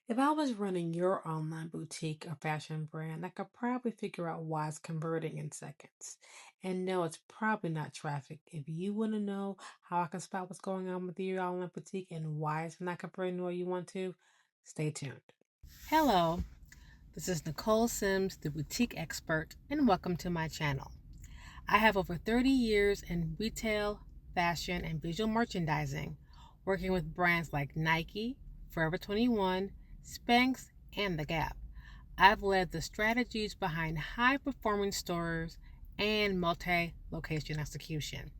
If I was running your online boutique or fashion brand, I could probably figure out why it's converting in seconds. And no, it's probably not traffic. If you want to know how I can spot what's going on with your online boutique and why it's not converting the way you want to, stay tuned. Hello, this is Nicole Sims, the boutique expert, and welcome to my channel. I have over 30 years in retail, fashion, and visual merchandising, working with brands like Nike, Forever 21, Spanx, and The Gap. I've led the strategies behind high performing stores and multi location execution.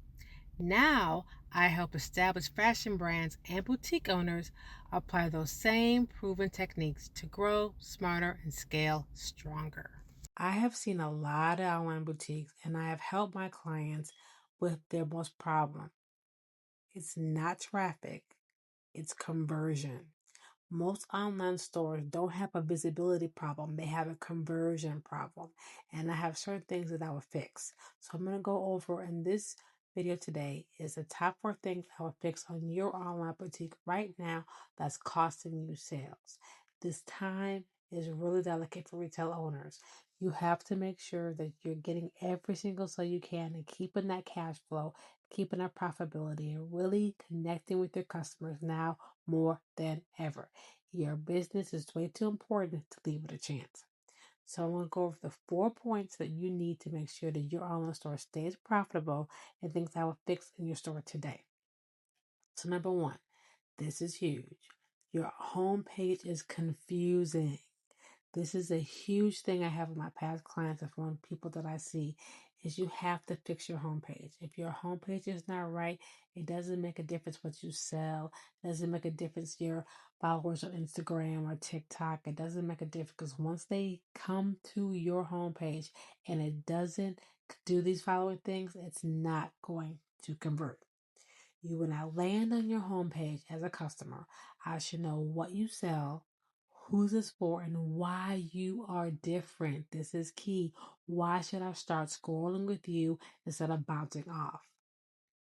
Now, I help established fashion brands and boutique owners apply those same proven techniques to grow smarter and scale stronger. I have seen a lot of online boutiques and I have helped my clients with their most problem. It's not traffic, it's conversion. Most online stores don't have a visibility problem, they have a conversion problem. And I have certain things that I will fix. So I'm going to go over in this video today is the top 4 things I will fix on your online boutique right now that's costing you sales. This time is really delicate for retail owners. You have to make sure that you're getting every single sale you can and keeping that cash flow, keeping that profitability, and really connecting with your customers now more than ever. Your business is way too important to leave it a chance. So I'm going to go over the 4 points that you need to make sure that your online store stays profitable and things I will fix in your store today. So number one, this is huge. Your homepage is confusing. This is a huge thing I have with my past clients and from people that I see is you have to fix your homepage. If your homepage is not right, it doesn't make a difference what you sell. It doesn't make a difference your followers on Instagram or TikTok. It doesn't make a difference because once they come to your homepage and it doesn't do these following things, it's not going to convert. You when I land on your homepage as a customer, I should know what you sell, who's this for, and why you are different. This is key. Why should I start scrolling with you instead of bouncing off?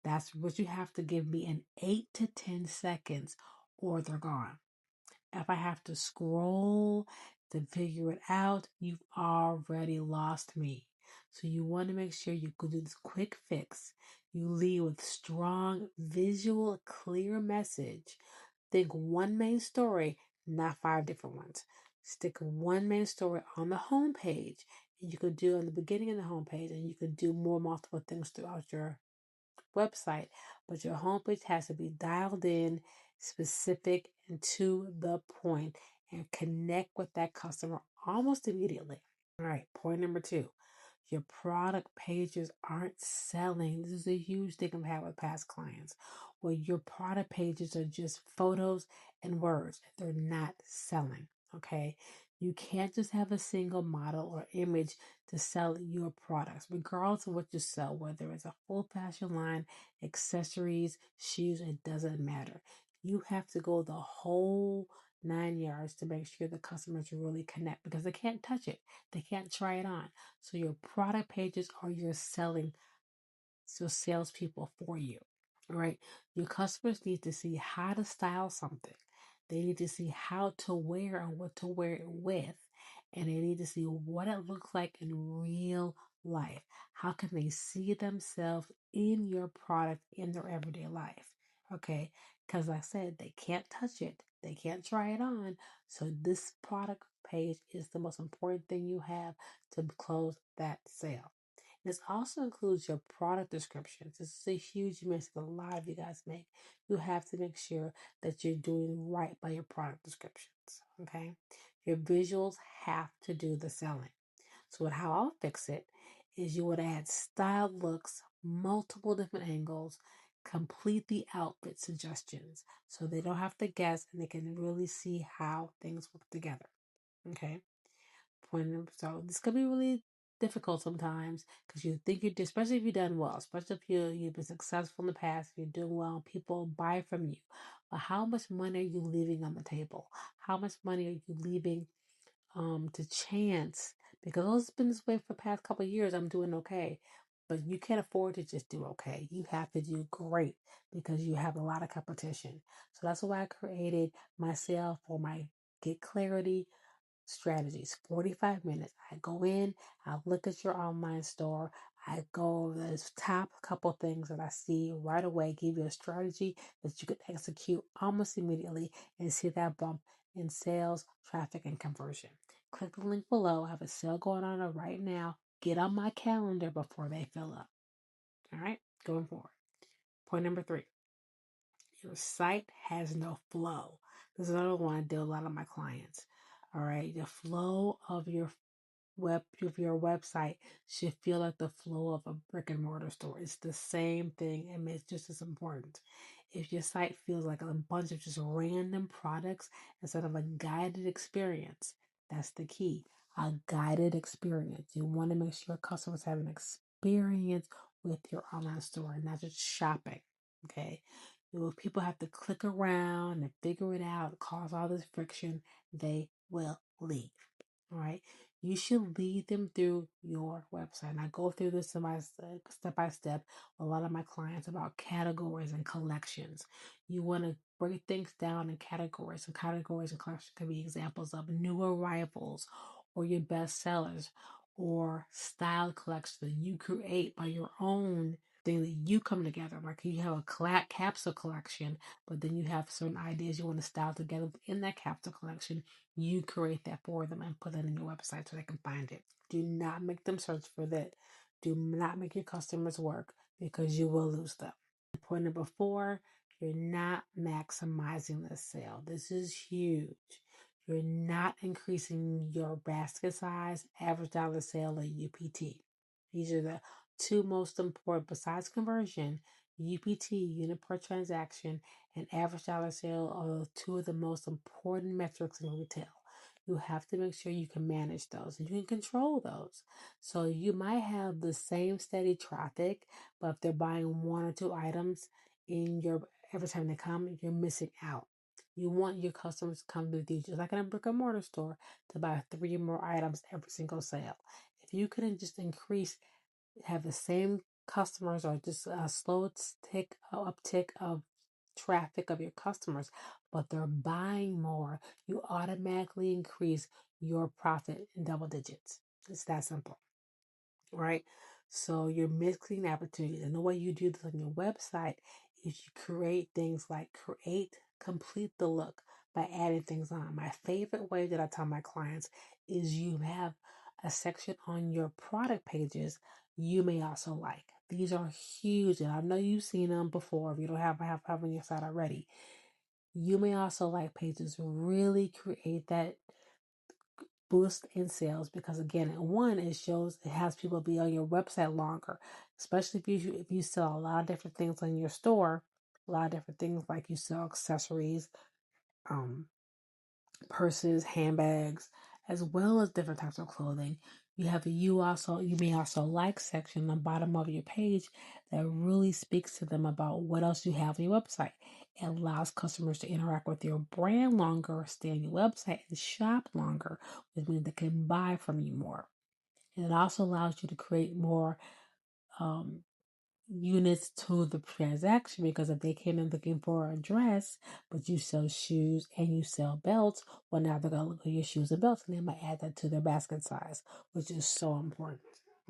That's what you have to give me in 8 to 10 seconds, or they're gone. If I have to scroll to figure it out, you've already lost me. So you want to make sure you can do this quick fix. You lead with strong, visual, clear message. Think one main story, not 5 different ones. Stick one main story on the home page. And you could do on the beginning of the home page, and you could do more multiple things throughout your website, but your homepage has to be dialed in, specific, and to the point, and connect with that customer almost immediately. All right, point number 2. Your product pages aren't selling. This is a huge thing I've had with past clients where your product pages are just photos and words. They're not selling. Okay. You can't just have a single model or image to sell your products, regardless of what you sell, whether it's a full fashion line, accessories, shoes, it doesn't matter. You have to go the whole 9 yards to make sure the customers really connect because they can't touch it. They can't try it on. So your product pages are your selling, so salespeople for you. All right. Your customers need to see how to style something. They need to see how to wear and what to wear it with. And they need to see what it looks like in real life. How can they see themselves in your product in their everyday life? Okay. Because like I said, they can't touch it. They can't try it on. So this product page is the most important thing you have to close that sale. This also includes your product descriptions. This is a huge mistake a lot of you guys make. You have to make sure that you're doing right by your product descriptions. Okay. Your visuals have to do the selling. So how I'll fix it is you would add styled looks, multiple different angles, complete the outfit suggestions so they don't have to guess and they can really see how things work together. Okay. So this could be really difficult sometimes because you think you do, especially if you've done well, especially if you've been successful in the past, you're doing well, people buy from you. But how much money are you leaving on the table? How much money are you leaving to chance? Because it's been this way for the past couple of years, I'm doing okay. But you can't afford to just do okay. You have to do great because you have a lot of competition. So that's why I created myself or my Get clarity, strategies. 45 minutes. I go in, I look at your online store, I go over those top couple things that I see right away, give you a strategy that you can execute almost immediately and see that bump in sales, traffic, and conversion. Click the link below. I have a sale going on right now. Get on my calendar before they fill up. All right, going forward. Point number 3. Your site has no flow. This is another one I deal with a lot of my clients. All right, the flow of your website should feel like the flow of a brick and mortar store. It's the same thing and it's just as important. If your site feels like a bunch of just random products instead of a guided experience, that's the key. A guided experience. You want to make sure customers have an experience with your online store and not just shopping. Okay. If people have to click around and figure it out, cause all this friction, they will leave. All right. You should lead them through your website. And I go through this step by step with a lot of my clients about categories and collections. You want to break things down in categories. And categories and collections can be examples of new arrivals or your best sellers or style collections that you create by your own thing that you come together. Like you have a capsule collection, but then you have certain ideas you want to style together in that capsule collection. You create that for them and put it in your website so they can find it. Do not make them search for that. Do not make your customers work because you will lose them. Point number 4, you're not maximizing the sale. This is huge. You're not increasing your basket size, average dollar sale, or UPT. These are the 2 most important, besides conversion. UPT, unit per transaction, and average dollar sale are 2 of the most important metrics in retail. You have to make sure you can manage those and you can control those. So you might have the same steady traffic, but if they're buying 1 or 2 items in your every time they come, you're missing out. You want your customers to come with you, just like in a brick and mortar store, to buy 3 more items every single sale. If you couldn't just have the same customers or just a slow uptick of traffic of your customers, but they're buying more, you automatically increase your profit in double digits. It's that simple, right? So you're missing opportunities. And the way you do this on your website is you create things like complete the look by adding things on. My favorite way that I tell my clients is you have a section on your product pages you may also like. These are huge, and I know you've seen them before if you don't have on your site already. You may also like pages really create that boost in sales because again, one, it has people be on your website longer, especially if you sell a lot of different things on your store, a lot of different things like you sell accessories, um, purses, handbags, as well as different types of clothing. You may also like section on the bottom of your page that really speaks to them about what else you have on your website. It allows customers to interact with your brand longer, stay on your website, and shop longer, which means they can buy from you more. And it also allows you to create more um, units to the transaction because if they came in looking for a dress, but you sell shoes and you sell belts, well, now they're going to look at your shoes and belts and they might add that to their basket size, which is so important.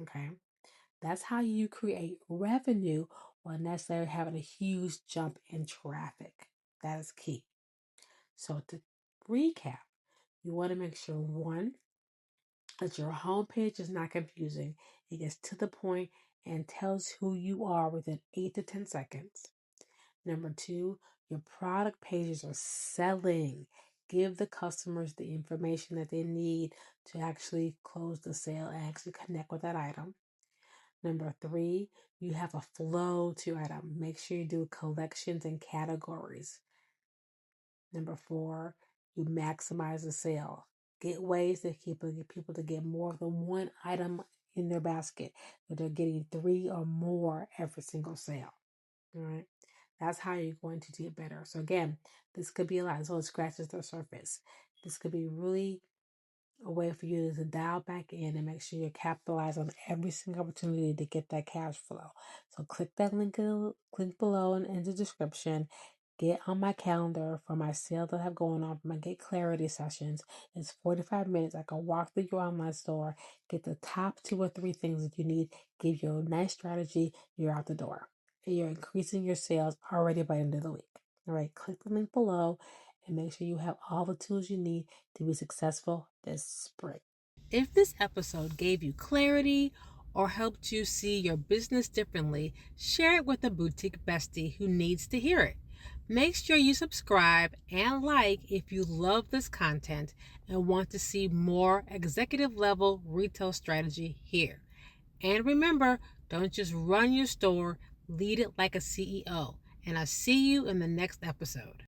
Okay. That's how you create revenue while necessarily having a huge jump in traffic. That is key. So to recap, you want to make sure 1, that your homepage is not confusing. It gets to the point and tells who you are within 8 to 10 seconds. Number 2, your product pages are selling. Give the customers the information that they need to actually close the sale and actually connect with that item. Number 3, you have a flow to item. Make sure you do collections and categories. Number 4, you maximize the sale. Get ways to get people to get more than 1 item in their basket, that they're getting 3 or more every single sale. All right. That's how you're going to get better. So again, this could be a lot. So it scratches the surface. This could be really a way for you to dial back in and make sure you capitalize on every single opportunity to get that cash flow. So click that link below in the description. Get on my calendar for my sales that I have going on for my Get Clarity sessions. It's 45 minutes. I can walk through your online store, get the top 2 or 3 things that you need, give you a nice strategy, you're out the door. And you're increasing your sales already by the end of the week. All right, click the link below and make sure you have all the tools you need to be successful this spring. If this episode gave you clarity or helped you see your business differently, share it with a boutique bestie who needs to hear it. Make sure you subscribe and like if you love this content and want to see more executive level retail strategy here. And remember, don't just run your store, lead it like a CEO. And I'll see you in the next episode.